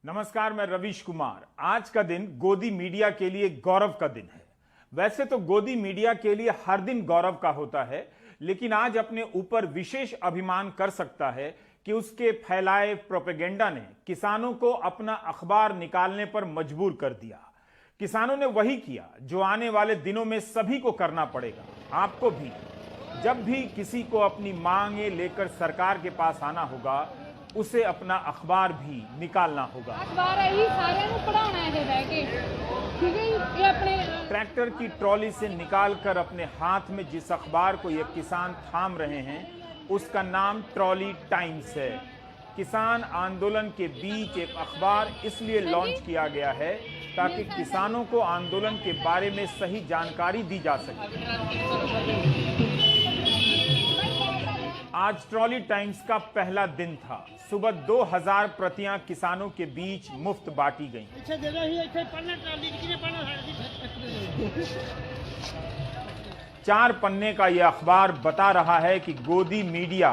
नमस्कार, मैं रवीश कुमार। आज का दिन गोदी मीडिया के लिए गौरव का दिन है। वैसे तो गोदी मीडिया के लिए हर दिन गौरव का होता है, लेकिन आज अपने ऊपर विशेष अभिमान कर सकता है कि उसके फैलाए प्रोपेगेंडा ने किसानों को अपना अखबार निकालने पर मजबूर कर दिया। किसानों ने वही किया जो आने वाले दिनों में सभी को करना पड़ेगा, आपको भी। जब भी किसी को अपनी मांगे लेकर सरकार के पास आना होगा, उसे अपना अखबार भी निकालना होगा। अखबार ही सारे को पढ़ाना है बह के, ठीक है। ये अपने ट्रैक्टर की ट्रॉली से निकालकर अपने हाथ में जिस अखबार को ये किसान थाम रहे हैं, उसका नाम ट्रॉली टाइम्स है। किसान आंदोलन के बीच एक अखबार इसलिए लॉन्च किया गया है ताकि किसानों को आंदोलन के बारे में सही जानकारी दी जा सके। आज ट्रॉली टाइम्स का पहला दिन था। सुबह 2000 प्रतियां किसानों के बीच मुफ्त बांटी गईं। 4 पन्ने का यह अखबार बता रहा है कि गोदी मीडिया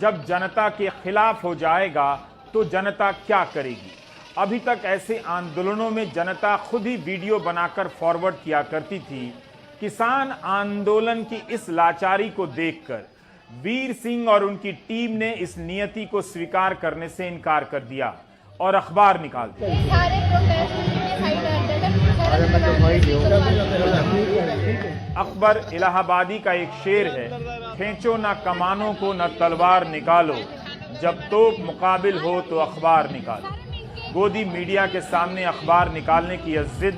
जब जनता के खिलाफ हो जाएगा तो जनता क्या करेगी। अभी तक ऐसे आंदोलनों में जनता खुद ही वीडियो बनाकर फॉरवर्ड किया करती थी। किसान आंदोलन की इस लाचारी को देखकर वीर सिंह और उनकी टीम ने इस नियति को स्वीकार करने से इनकार कर दिया और अखबार निकाल दिया। अकबर इलाहाबादी का एक शेर है, खींचो ना कमानों को न तलवार निकालो, जब तोप मुकाबिल हो तो अखबार निकालो। गोदी मीडिया के सामने अखबार निकालने की यह जिद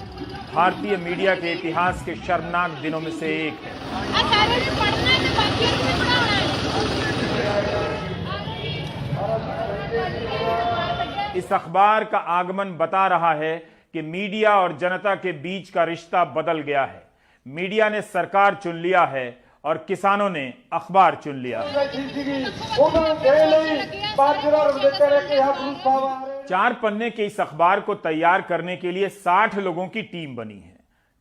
भारतीय मीडिया के इतिहास के शर्मनाक दिनों में से एक है। इस अखबार का आगमन बता रहा है कि मीडिया और जनता के बीच का रिश्ता बदल गया है। मीडिया ने सरकार चुन लिया है और किसानों ने अखबार चुन लिया। 4 पन्ने के इस अखबार को तैयार करने के लिए 60 लोगों की टीम बनी है।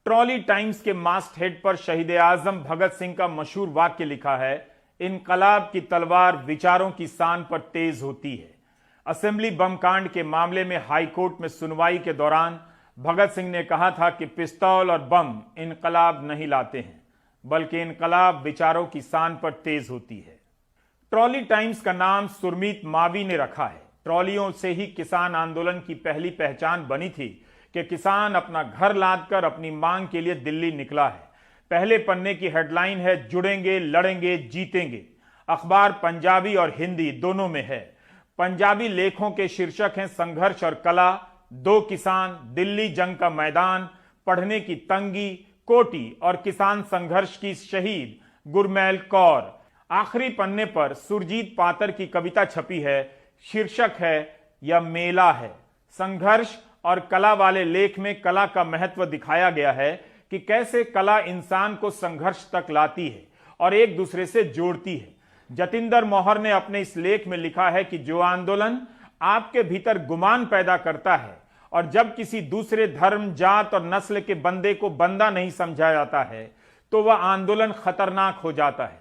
ट्रॉली टाइम्स के मास्ट हेड पर शहीद आजम भगत सिंह का मशहूर वाक्य लिखा है, इनकलाब की तलवार विचारों की शान पर तेज होती है। असेंबली बम कांड के मामले में हाई कोर्ट में सुनवाई के दौरान भगत सिंह ने कहा था कि पिस्तौल और बम इनकलाब नहीं लाते हैं, बल्कि इनकलाब विचारों की शान पर तेज होती है। ट्रॉली टाइम्स का नाम सुरमीत मावी ने रखा है। ट्रॉलियों से ही किसान आंदोलन की पहली पहचान बनी थी कि किसान अपना घर लादकर अपनी मांग के लिए दिल्ली निकला है। पहले पन्ने की हेडलाइन है, जुड़ेंगे, लड़ेंगे, जीतेंगे। अखबार पंजाबी और हिंदी दोनों में है। पंजाबी लेखों के शीर्षक हैं, संघर्ष और कला, 2 किसान, दिल्ली जंग का मैदान, पढ़ने की तंगी, कोटी और किसान संघर्ष की शहीद गुरमैल कौर। आखिरी पन्ने पर सुरजीत पातर की कविता छपी है, शीर्षक है यह मेला है। संघर्ष और कला वाले लेख में कला का महत्व दिखाया गया है कि कैसे कला इंसान को संघर्ष तक लाती है और एक दूसरे से जोड़ती है। जतिंदर मोहर ने अपने इस लेख में लिखा है कि जो आंदोलन आपके भीतर गुमान पैदा करता है और जब किसी दूसरे धर्म, जात और नस्ल के बंदे को बंदा नहीं समझा जाता है तो वह आंदोलन खतरनाक हो जाता है।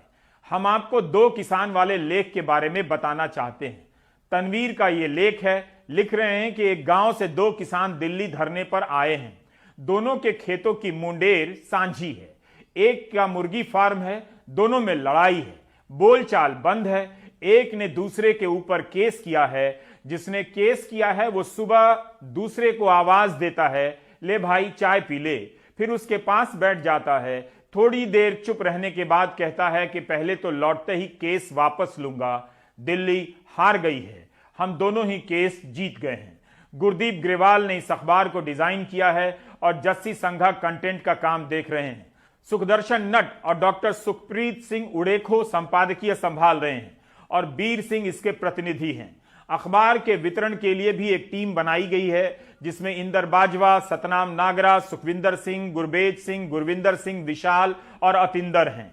हम आपको 2 किसान वाले लेख के बारे में बताना चाहते हैं। तनवीर का ये लेख है, लिख रहे हैं कि एक गांव से 2 किसान दिल्ली धरने पर आए हैं। दोनों के खेतों की मुंडेर सांझी है, एक का मुर्गी फार्म है, दोनों में लड़ाई है, बोलचाल बंद है। एक ने दूसरे के ऊपर केस किया है, जिसने केस किया है वो सुबह दूसरे को आवाज देता है, ले भाई चाय पी ले, फिर उसके पास बैठ जाता है। थोड़ी देर चुप रहने के बाद कहता है कि पहले तो लौटते ही केस वापस लूंगा। दिल्ली हार गई है, हम दोनों ही केस जीत गए हैं। गुरदीप ग्रेवाल ने इस अखबार को डिजाइन किया है और जस्सी संघा कंटेंट का काम देख रहे हैं। सुखदर्शन नट और डॉक्टर सुखप्रीत सिंह उड़ेखो संपादकीय संभाल रहे हैं और बीर सिंह इसके प्रतिनिधि हैं। अखबार के वितरण के लिए भी एक टीम बनाई गई है, जिसमें इंदर बाजवा, सतनाम नागरा, सुखविंदर सिंह, गुरबेज सिंह, गुरविंदर सिंह, विशाल और अतिंदर हैं।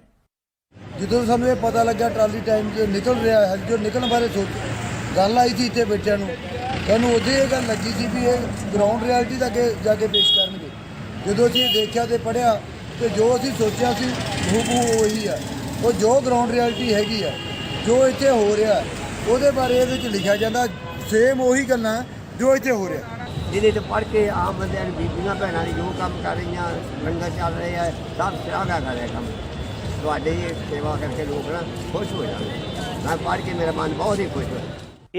ਜਦੋਂ ਸਾਨੂੰ ਇਹ ਪਤਾ ਲੱਗਾ ਟਰਾਲੀ ਟਾਈਮ ਜੋ ਨਿਕਲ ਰਿਹਾ ਹੈ, ਜੋ ਨਿਕਲਣ ਬਾਰੇ ਗੱਲ ਆਈ ਸੀ ਇੱਥੇ ਬੱਚਿਆਂ ਨੂੰ, ਸਾਨੂੰ ਉਦੋਂ ਇਹ ਗੱਲ ਲੱਗੀ ਸੀ ਵੀ ਇਹ ਗਰਾਊਂਡ ਰਿਐਲਿਟੀ ਦਾ ਅੱਗੇ ਜਾ ਕੇ ਪੇਸ਼ ਕਰਨਗੇ। ਜਦੋਂ ਅਸੀਂ ਦੇਖਿਆ ਤੇ ਪੜ੍ਹਿਆ ਤੇ ਜੋ ਅਸੀਂ ਸੋਚਿਆ ਸੀ ਹੂਬਹੂ ਉਹੀ ਆ। ਉਹ ਜੋ ਗਰਾਊਂਡ ਰਿਐਲਿਟੀ ਹੈਗੀ ਆ, ਜੋ ਇੱਥੇ ਹੋ ਰਿਹਾ ਉਹਦੇ ਬਾਰੇ ਇਹਦੇ ਵਿੱਚ ਲਿਖਿਆ ਜਾਂਦਾ। ਸੇਮ ਉਹੀ ਗੱਲਾਂ ਜੋ ਇੱਥੇ ਹੋ ਰਿਹਾ। ਜਿਹਦੇ ਤੇ ਪੜ੍ਹ ਕੇ ਆਮ ਬੰਦਿਆਂ ਨੂੰ ਬੀਬੀਆਂ ਭੈਣਾਂ ਦੀ ਜੋ ਕੰਮ ਕਰ ਰਹੀਆਂ, ਲੰਗਰ ਚੱਲ ਰਹੇ ਆ, ਸਭ ਸ਼ਲਾਘਾ ਕਰ ਰਿਹਾ ਕੰਮ। ਤੁਹਾਡੇ ਇਹ ਸੇਵਾ ਕਰਕੇ ਲੋਕ ਨਾ खुश हो जाए। मैं पढ़ के मेरा मन बहुत ही खुश हुआ।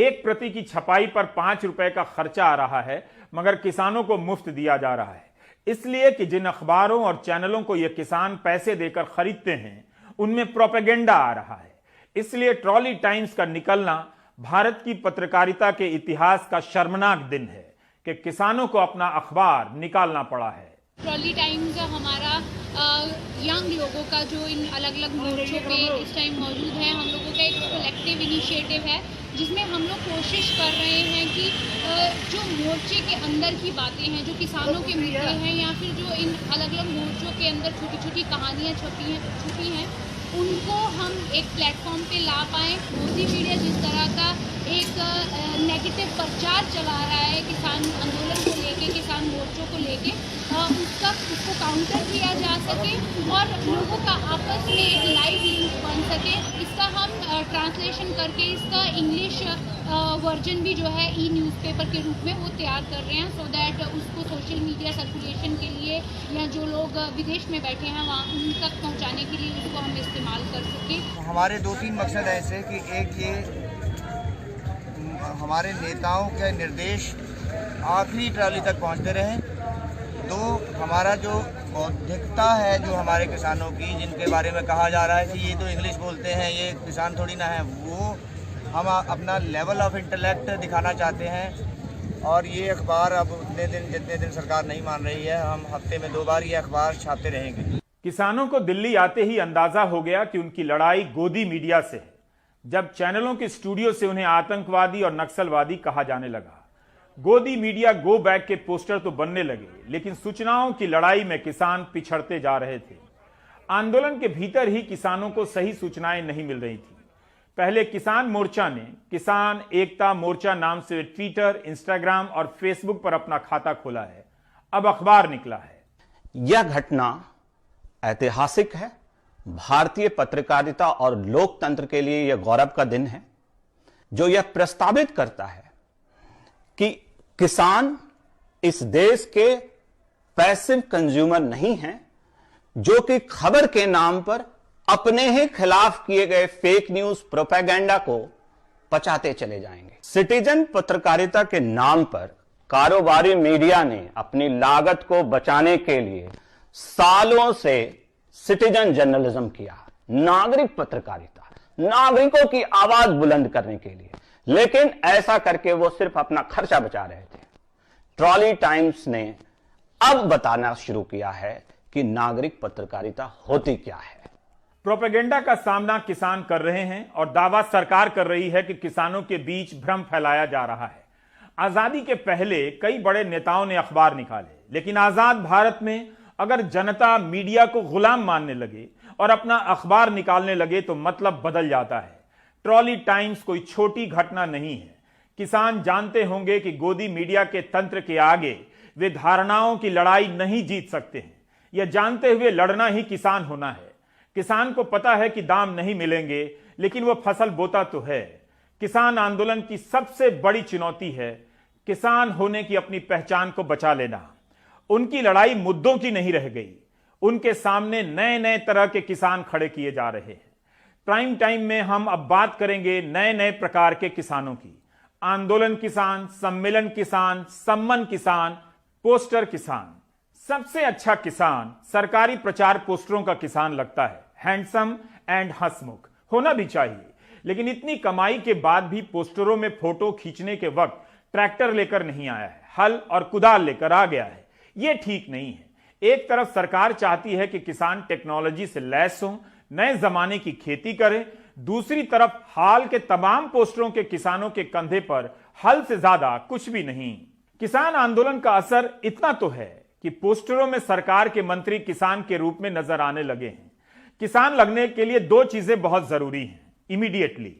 एक प्रति की छपाई पर 5 रुपए का खर्चा आ रहा है, मगर किसानों को मुफ्त दिया जा रहा है, इसलिए कि जिन अखबारों और चैनलों को ये किसान पैसे देकर खरीदते हैं उनमें प्रोपेगेंडा आ रहा है। इसलिए ट्रॉली टाइम्स का निकलना भारत की पत्रकारिता के इतिहास का शर्मनाक दिन है कि किसानों को अपना अखबार निकालना पड़ा है। ट्रॉली टाइम्स हमारा यंग लोगों का जो इन अलग अलग मोर्चों पे इस टाइम मौजूद है, हम लोगों का एक कलेक्टिव इनिशिएटिव है जिसमें हम लोग कोशिश कर रहे हैं कि जो मोर्चे के अंदर की बातें हैं, जो किसानों के मुद्दे हैं, या फिर जो इन अलग अलग मोर्चों के अंदर छोटी छोटी कहानियाँ छुपी हैं उनको हम एक प्लेटफॉर्म पे ला पाएँ। मोदी मीडिया जिस तरह का एक नेगेटिव प्रचार चला रहा है किसान आंदोलन को लेके, किसान मोर्चों को लेके, उसको काउंटर किया जा सके और लोगों का आपस में एक लाइव लिंक बन सके। इसका हम ट्रांसलेशन करके इसका इंग्लिश वर्जन भी जो है ई न्यूज़पेपर के रूप में वो तैयार कर रहे हैं, सो दैट उसको सोशल मीडिया सर्कुलेशन के लिए या जो लोग विदेश में बैठे हैं वहाँ उन तक पहुँचाने के लिए उसको हम इस्तेमाल कर सकें। हमारे 2-3 मकसद हैं ऐसे कि एक ये हमारे नेताओं के निर्देश आखिरी ट्रॉली तक पहुंचते रहें। 2, हमारा जो बौद्धिकता है जो हमारे किसानों की, जिनके बारे में कहा जा रहा है कि ये तो इंग्लिश बोलते हैं, ये किसान थोड़ी ना है, वो हम अपना लेवल ऑफ इंटेलेक्ट दिखाना चाहते हैं। और ये अखबार अब जितने दिन सरकार नहीं मान रही है, हम हफ्ते में 2 बार ये अखबार छापते रहेंगे। किसानों को दिल्ली आते ही अंदाजा हो गया कि उनकी लड़ाई गोदी मीडिया से है, जब चैनलों के स्टूडियो से उन्हें आतंकवादी और नक्सलवादी कहा जाने लगा। गोदी मीडिया गो बैक के पोस्टर तो बनने लगे, लेकिन सूचनाओं की लड़ाई में किसान पिछड़ते जा रहे थे। आंदोलन के भीतर ही किसानों को सही सूचनाएं नहीं मिल रही थी। पहले किसान मोर्चा ने किसान एकता मोर्चा नाम से ट्विटर, इंस्टाग्राम और फेसबुक पर अपना खाता खोला है। अब अखबार निकला है। यह घटना ऐतिहासिक है। भारतीय पत्रकारिता और लोकतंत्र के लिए यह गौरव का दिन है, जो यह प्रस्तावित करता है कि किसान इस देश के पैसिव कंज्यूमर नहीं हैं, जो कि खबर के नाम पर अपने ही खिलाफ किए गए फेक न्यूज प्रोपेगेंडा को पचाते चले जाएंगे। सिटीजन पत्रकारिता के नाम पर कारोबारी मीडिया ने अपनी लागत को बचाने के लिए सालों से सिटीजन जर्नलिज्म किया, नागरिक पत्रकारिता, नागरिकों की आवाज बुलंद करने के लिए, लेकिन ऐसा करके वो सिर्फ अपना खर्चा बचा रहे थे। ट्रॉली टाइम्स ने अब बताना शुरू किया है कि नागरिक पत्रकारिता होती क्या है। प्रोपेगेंडा का सामना किसान कर रहे हैं और दावा सरकार कर रही है कि किसानों के बीच भ्रम फैलाया जा रहा है। आजादी के पहले कई बड़े नेताओं ने अखबार निकाले, लेकिन आजाद भारत में अगर जनता मीडिया को गुलाम मानने लगे और अपना अखबार निकालने लगे तो मतलब बदल जाता है। ट्रॉली टाइम्स कोई छोटी घटना नहीं है। किसान जानते होंगे कि गोदी मीडिया के तंत्र के आगे वे धारणाओं की लड़ाई नहीं जीत सकते हैं। यह जानते हुए लड़ना ही किसान होना है। किसान को पता है कि दाम नहीं मिलेंगे, लेकिन वह फसल बोता तो है। किसान आंदोलन की सबसे बड़ी चुनौती है किसान होने की अपनी पहचान को बचा लेना। उनकी लड़ाई मुद्दों की नहीं रह गई, उनके सामने नए नए तरह के किसान खड़े किए जा रहे हैं। प्राइम टाइम में हम अब बात करेंगे नए नए प्रकार के किसानों की। आंदोलन किसान, सम्मेलन किसान, सम्मन किसान, पोस्टर किसान। सबसे अच्छा किसान सरकारी प्रचार पोस्टरों का किसान लगता है। हैंडसम एंड हंसमुख होना भी चाहिए, लेकिन इतनी कमाई के बाद भी पोस्टरों में फोटो खींचने के वक्त ट्रैक्टर लेकर नहीं आया है, हल और कुदाल लेकर आ गया है। यह ठीक नहीं है। एक तरफ सरकार चाहती है कि किसान टेक्नोलॉजी से लैस हों, नए जमाने की खेती करें, दूसरी तरफ हाल के तमाम पोस्टरों के किसानों के कंधे पर हल से ज्यादा कुछ भी नहीं। किसान आंदोलन का असर इतना तो है कि पोस्टरों में सरकार के मंत्री किसान के रूप में नजर आने लगे हैं। किसान लगने के लिए 2 चीजें बहुत जरूरी हैं। इमीडिएटली,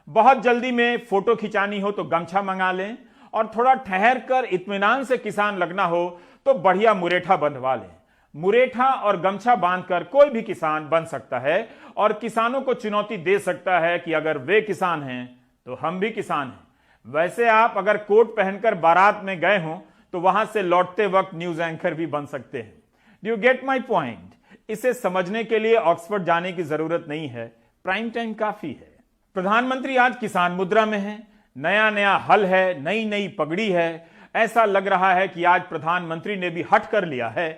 बहुत जल्दी में फोटो खिंचानी हो तो गमछा मंगा लें, और थोड़ा ठहर कर इत्मीनान से किसान लगना हो तो बढ़िया मुरेठा बंधवा लें। मुरेठा और गमछा बांधकर कोई भी किसान बन सकता है और किसानों को चुनौती दे सकता है कि अगर वे किसान हैं तो हम भी किसान हैं। वैसे आप अगर कोट पहनकर बारात में गए हों तो वहां से लौटते वक्त न्यूज एंकर भी बन सकते हैं। Do you get my point? इसे समझने के लिए ऑक्सफोर्ड जाने की जरूरत नहीं है, प्राइम टाइम काफी है। प्रधानमंत्री आज किसान मुद्रा में है, नया नया हल है, नई नई पगड़ी है। ऐसा लग रहा है कि आज प्रधानमंत्री ने भी हट कर लिया है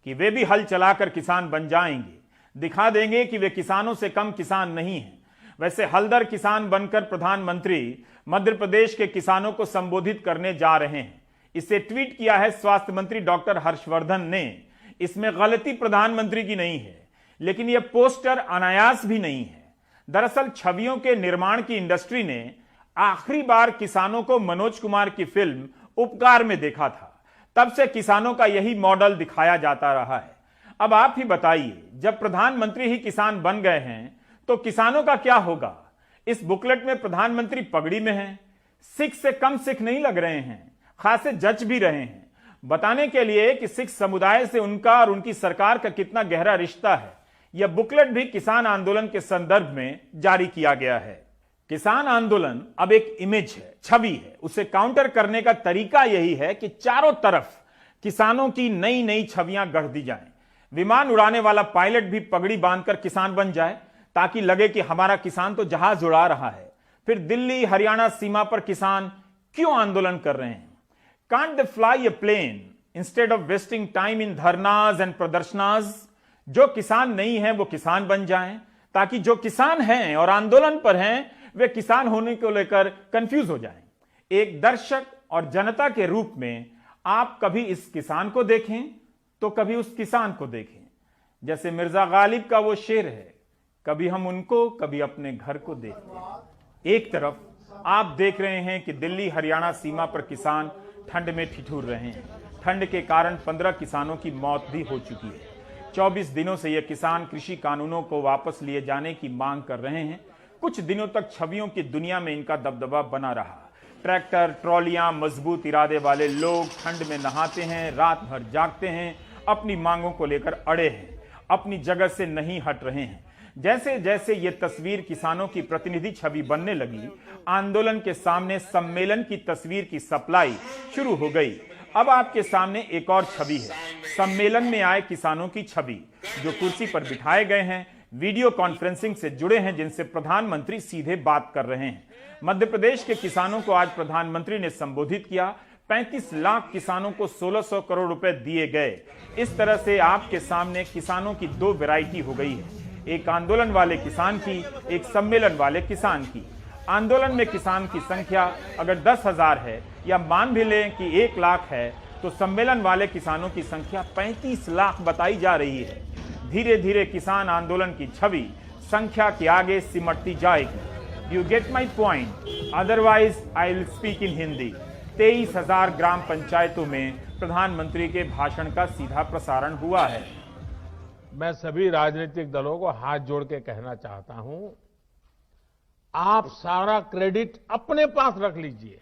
कि वे भी हल चलाकर किसान बन जाएंगे, दिखा देंगे कि वे किसानों से कम किसान नहीं हैं। वैसे हलदर किसान बनकर प्रधानमंत्री मध्य प्रदेश के किसानों को संबोधित करने जा रहे हैं। इसे ट्वीट किया है स्वास्थ्य मंत्री डॉक्टर हर्षवर्धन ने। इसमें गलती प्रधानमंत्री की नहीं है, लेकिन यह पोस्टर अनायास भी नहीं है। दरअसल छवियों के निर्माण की इंडस्ट्री ने आखिरी बार किसानों को मनोज कुमार की फिल्म उपकार में देखा था। तब से किसानों का यही मॉडल दिखाया जाता रहा है। अब आप ही बताइए, जब प्रधानमंत्री ही किसान बन गए हैं तो किसानों का क्या होगा? इस बुकलेट में प्रधानमंत्री पगड़ी में हैं, सिख से कम सिख नहीं लग रहे हैं, खासे जच भी रहे हैं, बताने के लिए कि सिख समुदाय से उनका और उनकी सरकार का कितना गहरा रिश्ता है। यह बुकलेट भी किसान आंदोलन के संदर्भ में जारी किया गया है। किसान आंदोलन अब एक इमेज है, छवि है। उसे काउंटर करने का तरीका यही है कि चारों तरफ किसानों की नई नई छवियां गढ़ दी जाएं। विमान उड़ाने वाला पायलट भी पगड़ी बांधकर किसान बन जाए ताकि लगे कि हमारा किसान तो जहाज उड़ा रहा है। फिर दिल्ली हरियाणा सीमा पर किसान क्यों आंदोलन कर रहे हैं? Can't they fly a plane instead of wasting time in dharnas and प्रदर्शनाज? जो किसान नहीं है वो किसान बन जाएं ताकि जो किसान हैं और आंदोलन पर हैं वे किसान होने को लेकर कंफ्यूज हो जाएं। एक दर्शक और जनता के रूप में आप कभी इस किसान को देखें तो कभी उस किसान को देखें। जैसे मिर्जा गालिब का वो शेर है, कभी हम उनको कभी अपने घर को देखते हैं। एक तरफ आप देख रहे हैं कि दिल्ली हरियाणा सीमा पर किसान ठंड में ठिठुर रहे हैं। ठंड के कारण 15 किसानों की मौत भी हो चुकी है। 24 दिनों से ये किसान कृषि कानूनों को वापस लिए जाने की मांग कर रहे हैं। कुछ दिनों तक छवियों की दुनिया में इनका दबदबा बना रहा। ट्रैक्टर, ट्रॉलियां, मजबूत इरादे वाले लोग ठंड में नहाते हैं, रात भर जागते हैं, अपनी मांगों को लेकर अड़े हैं, अपनी जगह से नहीं हट रहे हैं। जैसे जैसे ये तस्वीर किसानों की प्रतिनिधि छवि बनने लगी, आंदोलन के सामने सम्मेलन की तस्वीर की सप्लाई शुरू हो गई। अब आपके सामने एक और छवि है, सम्मेलन में आए किसानों की छवि, जो कुर्सी पर बिठाए गए हैं, वीडियो कॉन्फ्रेंसिंग से जुड़े हैं, जिनसे प्रधानमंत्री सीधे बात कर रहे हैं। मध्य प्रदेश के किसानों को आज प्रधानमंत्री ने संबोधित किया। 35 लाख किसानों को 1600 करोड़ रुपए दिए गए। इस तरह से आपके सामने किसानों की दो वैरायटी हो गई है, एक आंदोलन वाले किसान की, एक सम्मेलन वाले किसान की। आंदोलन में किसान की संख्या अगर 10,000 है या मान भी लें कि 1 लाख है, तो सम्मेलन वाले किसानों की संख्या 35 लाख बताई जा रही है। धीरे धीरे किसान आंदोलन की छवि संख्या के आगे सिमटती जाएगी। You get my point? Otherwise I will speak in Hindi. 23,000 ग्राम पंचायतों में प्रधानमंत्री के भाषण का सीधा प्रसारण हुआ है। मैं सभी राजनीतिक दलों को हाथ जोड़ के कहना चाहता हूं, आप सारा क्रेडिट अपने पास रख लीजिए।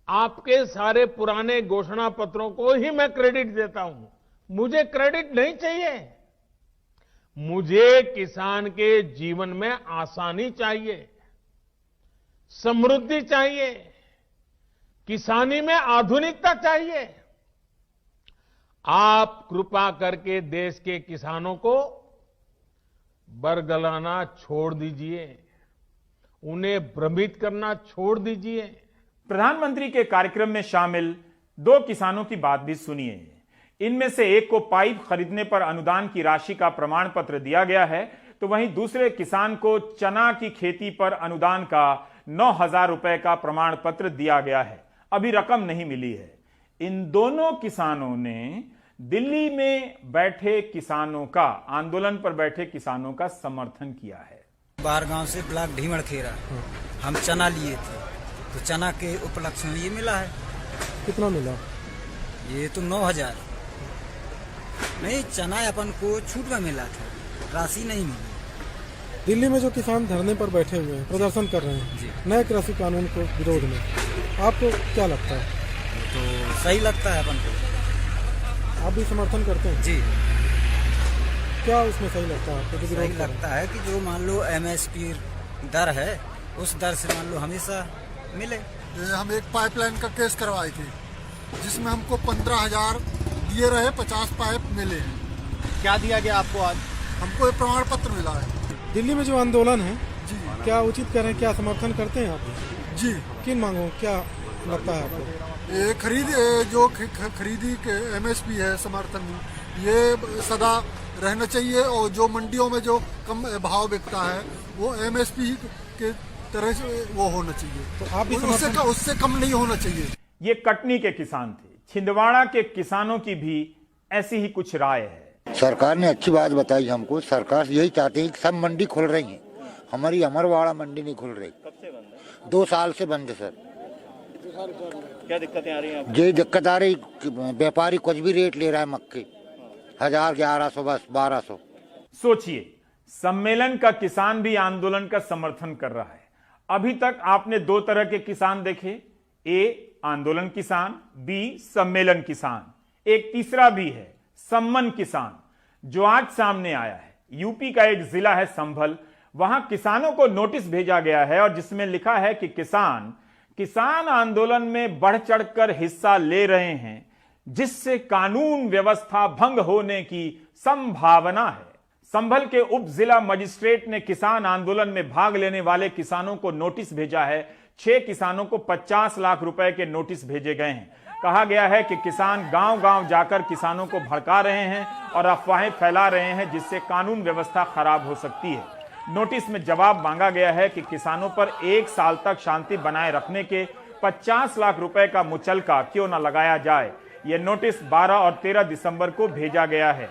आपके सारे पुराने घोषणा पत्रों को ही मैं क्रेडिट देता हूं, मुझे क्रेडिट नहीं चाहिए। मुझे किसान के जीवन में आसानी चाहिए, समृद्धि चाहिए, किसानी में आधुनिकता चाहिए। आप कृपा करके देश के किसानों को बरगलाना छोड़ दीजिए, उन्हें भ्रमित करना छोड़ दीजिए। प्रधानमंत्री के कार्यक्रम में शामिल 2 किसानों की बात भी सुनिए। इनमें से एक को पाइप खरीदने पर अनुदान की राशि का प्रमाण पत्र दिया गया है, तो वहीं दूसरे किसान को चना की खेती पर अनुदान का 9,000 रुपए का प्रमाण पत्र दिया गया है। अभी रकम नहीं मिली है। इन दोनों किसानों ने दिल्ली में बैठे किसानों का, आंदोलन पर बैठे किसानों का समर्थन किया है। बाहर गांव से ब्लॉक ढीमड़ खेरा हम चना लिए थे, तो चना के उपलक्ष्य में ये मिला है। कितना मिला? ये तो 9,000। नहीं, चना अपन को छूट में मिला था, राशि नहीं मिली। दिल्ली में जो किसान धरने पर बैठे हुए हैं, प्रदर्शन कर रहे हैं नए कृषि कानून को विरोध में, आपको क्या लगता है? तो सही लगता है अपन को। आप भी समर्थन करते हैं? जी। क्या उसमें सही लगता है आपको? सही लगता है कि जो मान लो MSP दर है, उस दर से मान लो हमेशा मिले। हम एक पाइपलाइन का केस करवाए थे, जिसमें हमको 15,000 दिए रहे, 50 पाइप मिले हैं। क्या दिया गया आपको आज? हमको एक प्रमाण पत्र मिला है। दिल्ली में जो आंदोलन है जी, क्या उचित कर रहे हैं, क्या समर्थन करते हैं आप? जी। किन मांगों क्या लगता है आपको? जो खरीदी के MSP है, समर्थन, ये सदा रहना चाहिए, और जो मंडियों में जो कम भाव बिकता है वो MSP के तरह से वो होना चाहिए, तो आप भी उससे कम नहीं होना चाहिए। ये कटनी के किसान थे। छिंदवाड़ा के किसानों की भी ऐसी ही कुछ राय है। सरकार ने अच्छी बात बताई हमको। सरकार यही चाहती है कि सब मंडी खुल रही है, हमारी अमरवाड़ा मंडी नहीं खुल रही। कब से बंद है? 2 साल से बंद है सर। क्या दिक्कतें आ रही हैं आपको? ये दिक्कत आ रही, व्यापारी कुछ भी रेट ले रहा है, मक्के 1000, 1100, बस 1200। सोचिए, सम्मेलन का किसान भी आंदोलन का समर्थन कर रहा है। अभी तक आपने 2 तरह के किसान देखे, ए आंदोलन किसान, बी सम्मेलन किसान, एक तीसरा भी है सम्मन किसान, जो आज सामने आया है। यूपी का एक जिला है संभल, वहां किसानों को नोटिस भेजा गया है और जिसमें लिखा है कि किसान आंदोलन में बढ़ चढ़कर हिस्सा ले रहे हैं, जिससे कानून व्यवस्था भंग होने की संभावना है। संभल के उप जिला मजिस्ट्रेट ने किसान आंदोलन में भाग लेने वाले किसानों को नोटिस भेजा है। 6 किसानों को 50 लाख रुपए के नोटिस भेजे गए हैं। कहा गया है कि किसान गांव-गांव जाकर किसानों को भड़का रहे हैं और अफवाहें फैला रहे हैं, जिससे कानून व्यवस्था खराब हो सकती है। नोटिस में जवाब मांगा गया है कि किसानों पर 1 साल तक शांति बनाए रखने के 50 लाख रुपए का मुचलका क्यों न लगाया जाए। यह नोटिस 12 और 13 दिसंबर को भेजा गया है।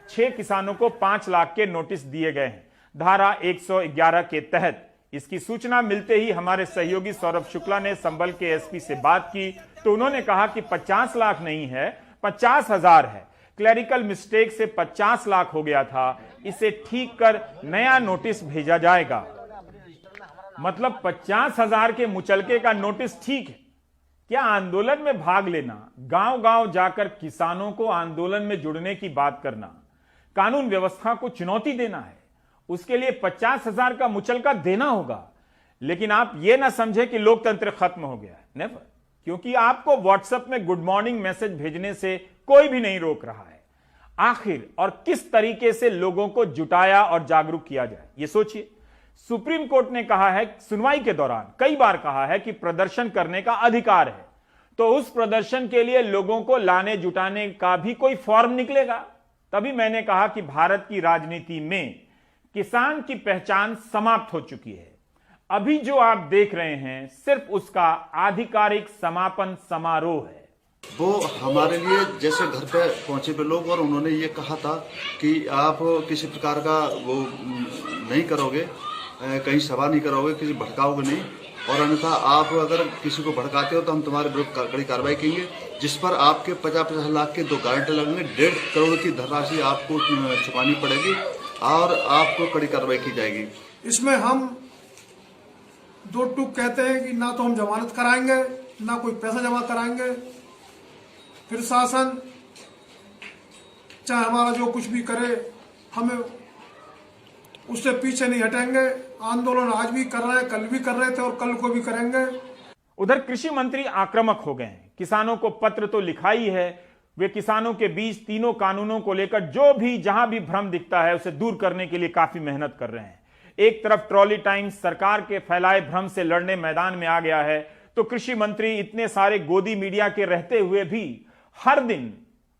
6 किसानों को 5 लाख के नोटिस दिए गए हैं, धारा 111 के तहत। इसकी सूचना मिलते ही हमारे सहयोगी सौरभ शुक्ला ने संभल के SP से बात की, तो उन्होंने कहा कि 50 लाख नहीं है, 50,000 है। क्लैरिकल मिस्टेक से 50 लाख हो गया था, इसे ठीक कर नया नोटिस भेजा जाएगा। मतलब 50,000 के मुचलके का नोटिस ठीक है। क्या आंदोलन में भाग लेना, गांव-गांव जाकर किसानों को आंदोलन में जुड़ने की बात करना, कानून व्यवस्था को चुनौती देना है? उसके लिए 50,000 का मुचलका देना होगा। लेकिन आप यह ना समझे कि लोकतंत्र खत्म हो गया है, नेवर। क्योंकि आपको व्हाट्सएप में गुड मॉर्निंग मैसेज भेजने से कोई भी नहीं रोक रहा है। आखिर और किस तरीके से लोगों को जुटाया और जागरूक किया जाए, यह सोचिए। सुप्रीम कोर्ट ने कहा है, सुनवाई के दौरान कई बार कहा है कि प्रदर्शन करने का अधिकार है, तो उस प्रदर्शन के लिए लोगों को लाने जुटाने का भी कोई फॉर्म निकलेगा। तभी मैंने कहा कि भारत की राजनीति में किसान की पहचान समाप्त हो चुकी है। अभी जो आप देख रहे हैं सिर्फ उसका आधिकारिक समापन समारोह है। वो हमारे लिए जैसे घर पे पहुंचे पे लोग, और उन्होंने ये कहा था कि आप किसी प्रकार का वो नहीं करोगे, कहीं सभा नहीं करोगे, किसी भड़काओगे नहीं, और अन्यथा आप अगर किसी को भड़काते हो तो हम तुम्हारे विरुद्ध कड़ी कार्रवाई करेंगे, जिस पर आपके 50-50 लाख के 2 गारंटी लगेंगे। 1.5 करोड़ की धनराशि आपको चुकानी पड़ेगी और आपको कड़ी कार्रवाई की जाएगी। इसमें हम 2 टूक कहते हैं कि ना तो हम जमानत कराएंगे, ना कोई पैसा जमा कराएंगे। फिर शासन चाहे हमारा जो कुछ भी करे, हमें उससे पीछे नहीं हटेंगे। आंदोलन आज भी कर रहे हैं, कल भी कर रहे थे और कल को भी करेंगे। उधर कृषि मंत्री आक्रामक हो गए हैं। किसानों को पत्र तो लिखा ही है, वे किसानों के बीच तीनों कानूनों को लेकर जो भी जहां भी भ्रम दिखता है उसे दूर करने के लिए काफी मेहनत कर रहे हैं। एक तरफ ट्रॉली टाइम्स सरकार के फैलाए भ्रम से लड़ने मैदान में आ गया है, तो कृषि मंत्री इतने सारे गोदी मीडिया के रहते हुए भी हर दिन,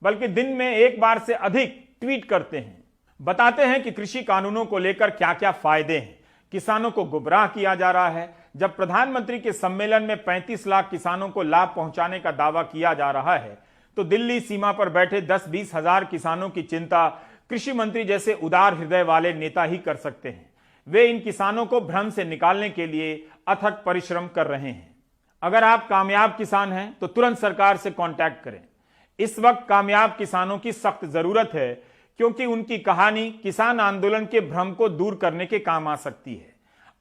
बल्कि दिन में 1 बार से अधिक ट्वीट करते हैं, बताते हैं कि कृषि कानूनों को लेकर क्या क्या फायदे हैं। किसानों को गुमराह किया जा रहा है। जब प्रधानमंत्री के सम्मेलन में 35 लाख किसानों को लाभ पहुंचाने का दावा किया जा रहा है, तो दिल्ली सीमा पर बैठे 10-20 हजार किसानों की चिंता कृषि मंत्री जैसे उदार हृदय वाले नेता ही कर सकते हैं। वे इन किसानों को भ्रम से निकालने के लिए अथक परिश्रम कर रहे हैं। अगर आप कामयाब किसान हैं तो तुरंत सरकार से कांटेक्ट करें। इस वक्त कामयाब किसानों की सख्त जरूरत है, क्योंकि उनकी कहानी किसान आंदोलन के भ्रम को दूर करने के काम आ सकती है।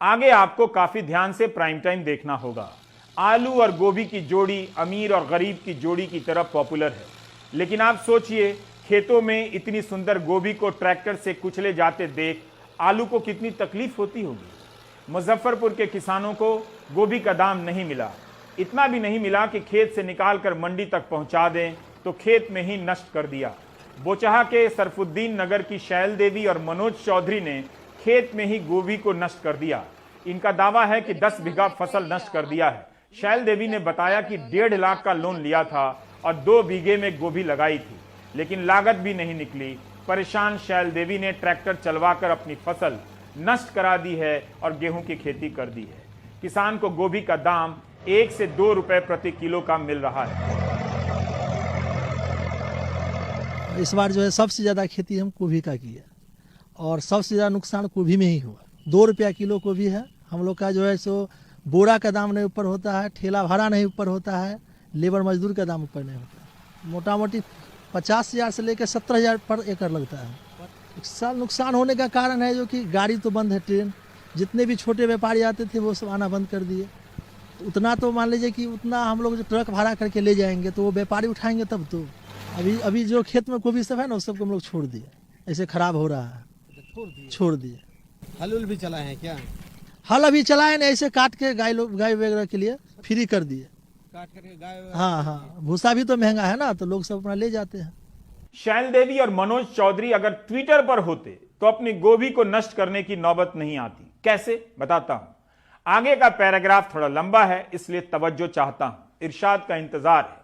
आगे आपको काफी ध्यान से प्राइम टाइम देखना होगा। आलू और गोभी की जोड़ी अमीर और गरीब की जोड़ी की तरह पॉपुलर है, लेकिन आप सोचिए खेतों में इतनी सुंदर गोभी को ट्रैक्टर से कुचले जाते देख आलू को कितनी तकलीफ होती होगी। मुजफ्फरपुर के किसानों को गोभी का दाम नहीं मिला, इतना भी नहीं मिला कि खेत से निकालकर मंडी तक पहुंचा दें, तो खेत में ही नष्ट कर दिया। बोचहा के सरफुद्दीन नगर की शैल देवी और मनोज चौधरी ने खेत में ही गोभी को नष्ट कर दिया। इनका दावा है कि 10 बीघा फसल नष्ट कर दिया है। शैल देवी ने बताया कि 1.5 लाख का लोन लिया था और 2 बीघे में गोभी लगाई थी, लेकिन लागत भी नहीं निकली। परेशान शैल देवी ने ट्रैक्टर चलवाकर अपनी फसल नष्ट करा दी है और गेहूं की खेती कर दी है। किसान को गोभी का दाम 1 से 2 रुपए प्रति किलो का मिल रहा है। इस बार जो है सबसे ज़्यादा खेती हम गोभी का की है और सबसे ज़्यादा नुकसान गोभी में ही हुआ। 2 रुपया किलो गोभी है। हम लोग का जो है सो बोरा का दाम नहीं ऊपर होता है, ठेला भाड़ा नहीं ऊपर होता है, लेबर मजदूर का दाम ऊपर नहीं होता है। मोटा मोटी 50,000 से लेकर 70,000 पर एकड़ लगता है। इस साल नुकसान होने का कारण है जो कि गाड़ी तो बंद है, ट्रेन, जितने भी छोटे व्यापारी आते थे वो सब आना बंद कर दिए। तो उतना तो मान लीजिए कि उतना हम लोग जो ट्रक भाड़ा करके ले जाएंगे तो वो व्यापारी उठाएंगे तब तो। अभी जो खेत में गोभी सब है ना, उस सबको हम लोग छोड़ दिए, ऐसे खराब हो रहा है, छोड़ दिए। हल भी चलाए हैं क्या? हल अभी चलाए नहीं, ऐसे काट के गाय वगैरह के लिए फ्री कर दिए। काट करके गाय? हाँ, भूसा भी तो महंगा है ना, तो लोग सब अपना ले जाते हैं। शैल देवी और मनोज चौधरी अगर ट्विटर पर होते तो अपनी गोभी को नष्ट करने की नौबत नहीं आती। कैसे, बताता हूं। आगे का पैराग्राफ थोड़ा लंबा है, इसलिए तवज्जो चाहता हूं, इरशाद का इंतजार है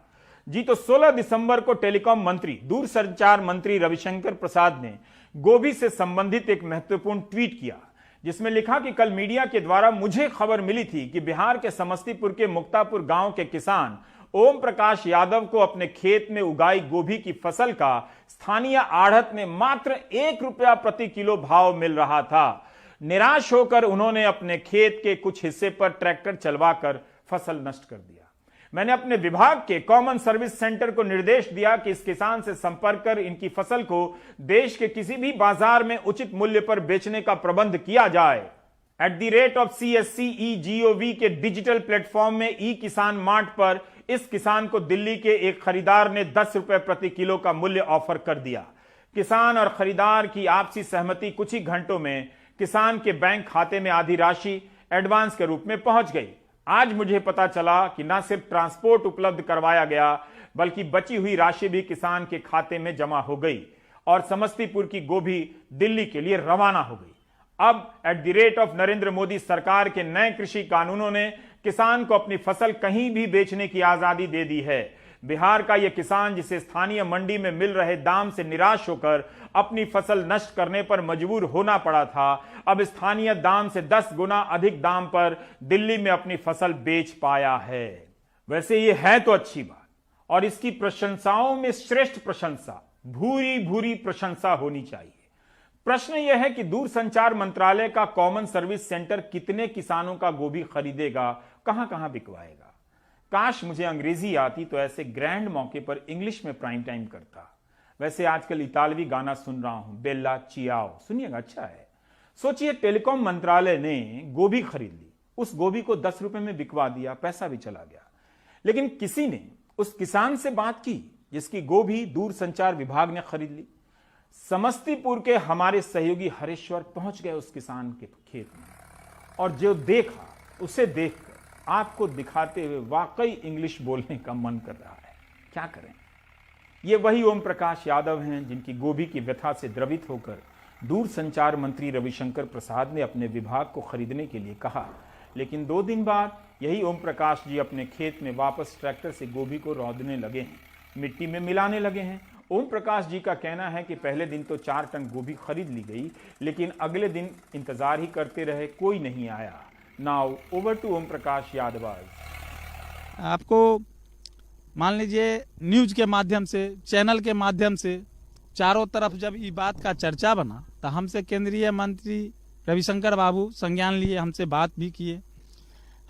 जी। तो 16 दिसंबर को टेलीकॉम मंत्री, दूरसंचार मंत्री रविशंकर प्रसाद ने गोभी से संबंधित एक महत्वपूर्ण ट्वीट किया, जिसमें लिखा कि कल मीडिया के द्वारा मुझे खबर मिली थी कि बिहार के समस्तीपुर के मुक्तापुर गांव के किसान ओम प्रकाश यादव को अपने खेत में उगाई गोभी की फसल का स्थानीय आढ़त में मात्र 1 रुपया प्रति किलो भाव मिल रहा था। निराश होकर उन्होंने अपने खेत के कुछ हिस्से पर ट्रैक्टर चलवाकर फसल नष्ट कर दिया। मैंने अपने विभाग के कॉमन सर्विस सेंटर को निर्देश दिया कि इस किसान से संपर्क कर इनकी फसल को देश के किसी भी बाजार में उचित मूल्य पर बेचने का प्रबंध किया जाए। @CSCE-GOV के डिजिटल प्लेटफॉर्म में ई किसान मार्ट पर इस किसान को दिल्ली के एक खरीदार ने 10 रुपए प्रति किलो का मूल्य ऑफर कर दिया। किसान और खरीदार की आपसी सहमति कुछ ही घंटों में किसान के बैंक खाते में आधी राशि एडवांस के रूप में पहुंच गई। आज मुझे पता चला कि न सिर्फ ट्रांसपोर्ट उपलब्ध करवाया गया, बल्कि बची हुई राशि भी किसान के खाते में जमा हो गई और समस्तीपुर की गोभी दिल्ली के लिए रवाना हो गई। अब @नरेंद्र मोदी सरकार के नए कृषि कानूनों ने किसान को अपनी फसल कहीं भी बेचने की आजादी दे दी है। बिहार का यह किसान, जिसे स्थानीय मंडी में मिल रहे दाम से निराश होकर अपनी फसल नष्ट करने पर मजबूर होना पड़ा था, अब स्थानीय दाम से 10 गुना अधिक दाम पर दिल्ली में अपनी फसल बेच पाया है। वैसे ये है तो अच्छी बात, और इसकी प्रशंसाओं में श्रेष्ठ प्रशंसा, भूरी भूरी प्रशंसा होनी चाहिए। प्रश्न यह है कि दूरसंचार मंत्रालय का कॉमन सर्विस सेंटर कितने किसानों का गोभी खरीदेगा, कहां कहां बिकवाएगा। काश मुझे अंग्रेजी आती तो ऐसे ग्रैंड मौके पर इंग्लिश में प्राइम टाइम करता। वैसे आजकल इतालवी गाना सुन रहा हूं, बेल्ला चियाओ, सुनिएगा, अच्छा है। सोचिए, टेलीकॉम मंत्रालय ने गोभी खरीद ली, उस गोभी को 10 रुपए में बिकवा दिया, पैसा भी चला गया। लेकिन किसी ने उस किसान से बात की जिसकी गोभी दूरसंचार विभाग ने खरीद ली। समस्तीपुर के हमारे सहयोगी हरेश्वर पहुंच गए उस किसान के खेत में, और जो देखा उसे देखकर आपको दिखाते हुए वाकई इंग्लिश बोलने का मन कर रहा है। क्या करें। ये वही ओम प्रकाश यादव हैं जिनकी गोभी की व्यथा से द्रवित होकर दूरसंचार मंत्री रविशंकर प्रसाद ने अपने विभाग को खरीदने के लिए कहा। लेकिन 2 दिन बाद यही ओम प्रकाश जी अपने खेत में वापस ट्रैक्टर से गोभी को रौंदने लगे हैं, मिट्टी में मिलाने लगे हैं। ओम प्रकाश जी का कहना है कि पहले दिन तो 4 टन गोभी खरीद ली गई, लेकिन अगले दिन इंतजार ही करते रहे, कोई नहीं आया। Now over two Om Prakash Yadav. आपको मान लीजिए न्यूज के माध्यम से, चैनल के माध्यम से चारों तरफ जब ये बात का चर्चा बना तो हमसे केंद्रीय मंत्री रविशंकर बाबू संज्ञान लिए, हमसे बात भी किए,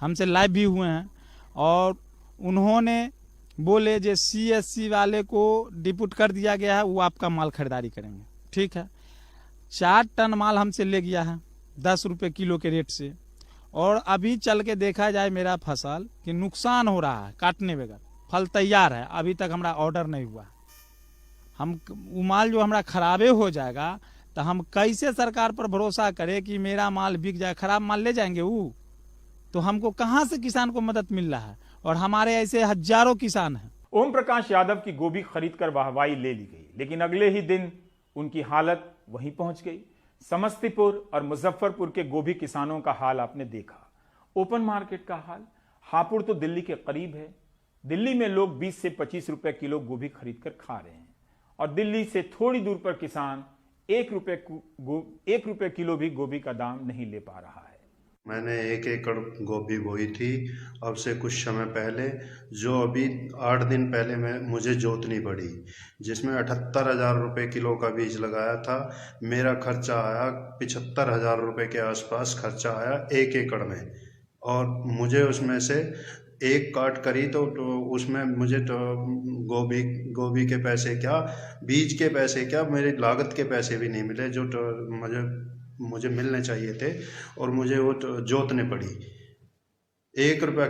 हमसे लाइव भी हुए हैं, और उन्होंने बोले जो CSC वाले को डिप्यूट कर दिया गया है, वो आपका माल खरीदारी करेंगे। ठीक है, 4 टन माल हमसे ले गया है 10 रुपये किलो के रेट से, और अभी चल के देखा जाए मेरा फसल कि नुकसान हो रहा है काटने बगैर, फल तैयार है, अभी तक हमारा ऑर्डर नहीं हुआ। हम वो माल जो हमारा खराबे हो जाएगा तो हम कैसे सरकार पर भरोसा करें कि मेरा माल बिक जाए। खराब माल ले जाएंगे वो, तो हमको कहाँ से किसान को मदद मिल रहा है। और हमारे ऐसे हजारों किसान हैं। ओम प्रकाश यादव की गोभी खरीदकर वाहवाही ले ली गई, लेकिन अगले ही दिन उनकी हालत वहीं पहुंच गई। समस्तीपुर और मुजफ्फरपुर के गोभी किसानों का हाल आपने देखा। ओपन मार्केट का हाल, हापुड़ तो दिल्ली के करीब है। दिल्ली में लोग 20 से 25 रुपए किलो गोभी खरीदकर खा रहे हैं और दिल्ली से थोड़ी दूर पर किसान 1 रुपए किलो भी गोभी का दाम नहीं ले पा रहा है। मैंने 1 एकड़ गोभी बोई थी अब से कुछ समय पहले, जो अभी 8 दिन पहले मुझे जोतनी पड़ी, जिसमें 78,000 रुपये किलो का बीज लगाया था। मेरा खर्चा आया 75,000 रुपये के आसपास खर्चा आया 1 एकड़ में, और मुझे उसमें से एक काट करी तो उसमें मुझे तो गोभी के पैसे क्या, बीज के पैसे क्या, मेरी लागत के पैसे भी नहीं मिले जो मुझे मिलने चाहिए थे, और मुझे वो जोतने पड़ी। 1 रुपया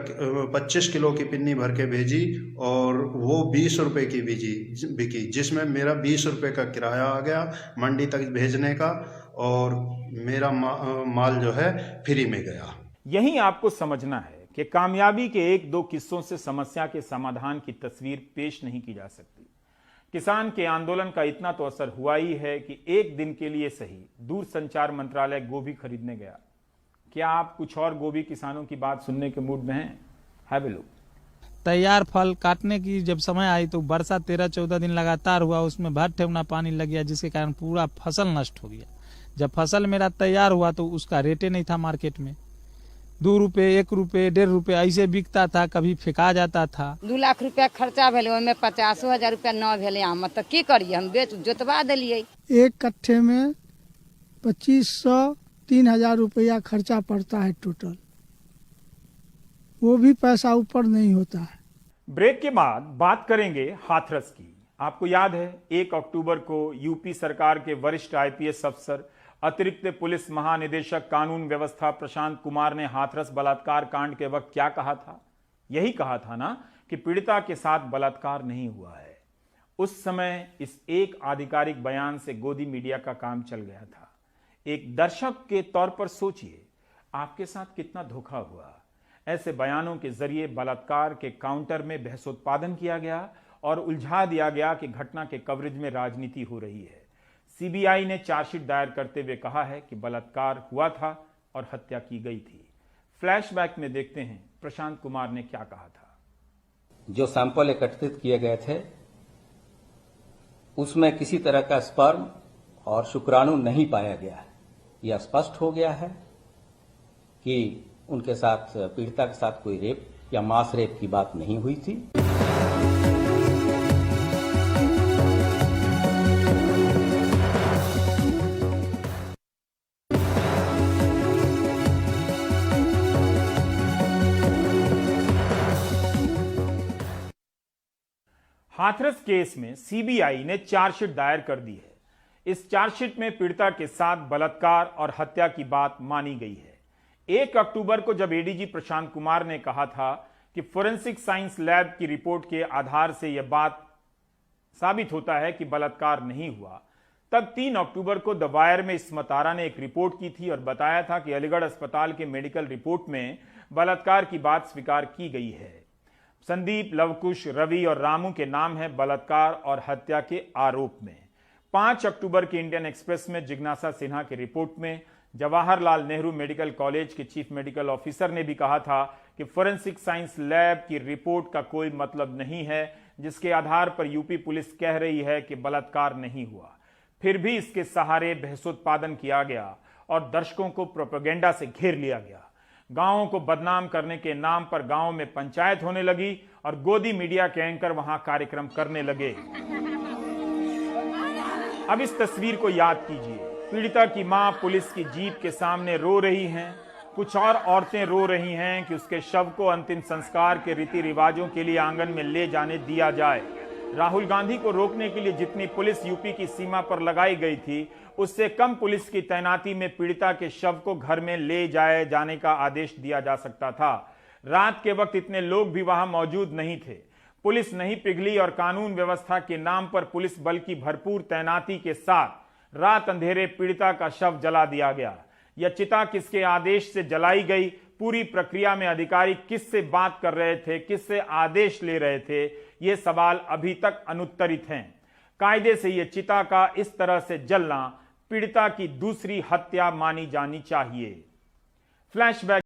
25 किलो की पिन्नी भर के भेजी और वो 20 रुपये की बिकी, जिसमें मेरा 20 रुपये का किराया आ गया मंडी तक भेजने का, और मेरा माल जो है फ्री में गया। यही आपको समझना है कि कामयाबी के 1-2 किस्सों से समस्या के समाधान की तस्वीर पेश नहीं की जा सकती। किसान के आंदोलन का इतना तो असर हुआ ही है कि एक दिन के लिए सही दूरसंचार मंत्रालय गोभी खरीदने गया। क्या आप कुछ और गोभी किसानों की बात सुनने के मूड में हैं? है वे लोग? तैयार फल काटने की जब समय आई तो वर्षा 13-14 दिन लगातार हुआ, उसमें भर ठेवना पानी लग गया, जिसके कारण पूरा फसल नष्ट हो गया। जब फसल मेरा तैयार हुआ तो उसका रेटे नहीं था मार्केट में। 2 रुपये, 1 रुपये, 1.5 रुपये ऐसे बिकता था, कभी फेंका जाता था। 2 लाख रुपया खर्चा भेले, ओहिमे 50,000 रुपया न भेले। हम तो की करिए, हम बेच जोतवा दिलिए। 1 कट्ठे में 2500-3000 रुपया खर्चा पड़ता है टोटल, वो भी पैसा ऊपर नहीं होता है। ब्रेक के बाद बात करेंगे हाथरस की। आपको याद है 1 अक्टूबर को यूपी सरकार के वरिष्ठ IPS अफसर, अतिरिक्त पुलिस महानिदेशक कानून व्यवस्था प्रशांत कुमार ने हाथरस बलात्कार कांड के वक्त क्या कहा था? यही कहा था ना कि पीड़िता के साथ बलात्कार नहीं हुआ है। उस समय इस एक आधिकारिक बयान से गोदी मीडिया का काम चल गया था। एक दर्शक के तौर पर सोचिए, आपके साथ कितना धोखा हुआ। ऐसे बयानों के जरिए बलात्कार के काउंटर में बहसोत्पादन किया गया और उलझा दिया गया कि घटना के कवरेज में राजनीति हो रही है। CBI ने चार्जशीट दायर करते हुए कहा है कि बलात्कार हुआ था और हत्या की गई थी। फ्लैशबैक में देखते हैं प्रशांत कुमार ने क्या कहा था। जो सैंपल एकत्रित किए गए थे उसमें किसी तरह का स्पर्म और शुक्राणु नहीं पाया गया है। यह स्पष्ट हो गया है कि उनके साथ, पीड़िता के साथ कोई रेप या मास रेप की बात नहीं हुई थी। हाथरस केस में CBI ने चार्जशीट दायर कर दी है। इस चार्जशीट में पीड़िता के साथ बलात्कार और हत्या की बात मानी गई है। 1 अक्टूबर को जब ADG प्रशांत कुमार ने कहा था कि फोरेंसिक साइंस लैब की रिपोर्ट के आधार से यह बात साबित होता है कि बलात्कार नहीं हुआ, तब 3 अक्टूबर को द वायर में इस्मत आरा ने एक रिपोर्ट की थी और बताया था कि अलीगढ़ अस्पताल के मेडिकल रिपोर्ट में बलात्कार की बात स्वीकार की गई है। संदीप, लवकुश, रवि और रामू के नाम है बलात्कार और हत्या के आरोप में। 5 अक्टूबर के इंडियन एक्सप्रेस में जिज्ञासा सिन्हा की रिपोर्ट में जवाहरलाल नेहरू मेडिकल कॉलेज के चीफ मेडिकल ऑफिसर ने भी कहा था कि फोरेंसिक साइंस लैब की रिपोर्ट का कोई मतलब नहीं है, जिसके आधार पर यूपी पुलिस कह रही है कि बलात्कार नहीं हुआ। फिर भी इसके सहारे बहसोत्पादन किया गया और दर्शकों को प्रोपेगेंडा से घेर लिया गया। गांवों को बदनाम करने के नाम पर गांवों में पंचायत होने लगी और गोदी मीडिया के एंकर वहां कार्यक्रम करने लगे। अब इस तस्वीर को याद कीजिए। पीड़िता की मां पुलिस की जीप के सामने रो रही हैं। कुछ और औरतें रो रही हैं कि उसके शव को अंतिम संस्कार के रीति रिवाजों के लिए आंगन में ले जाने दिया जाए। राहुल गांधी को रोकने के लिए जितनी पुलिस यूपी की सीमा पर लगाई गई थी, उससे कम पुलिस की तैनाती में पीड़िता के शव को घर में ले जाने का आदेश दिया जा सकता था। रात के वक्त इतने लोग भी वहां मौजूद नहीं थे। पुलिस नहीं पिघली और कानून व्यवस्था के नाम पर पुलिस बल की भरपूर तैनाती के साथ रात अंधेरे पीड़िता का शव जला दिया गया। यह चिता किसके आदेश से जलाई गई, पूरी प्रक्रिया में अधिकारी किससे बात कर रहे थे, किससे आदेश ले रहे थे, ये सवाल अभी तक अनुत्तरित हैं। कायदे से यह चिता का इस तरह से जलना पीड़िता की दूसरी हत्या मानी जानी चाहिए। फ्लैशबैक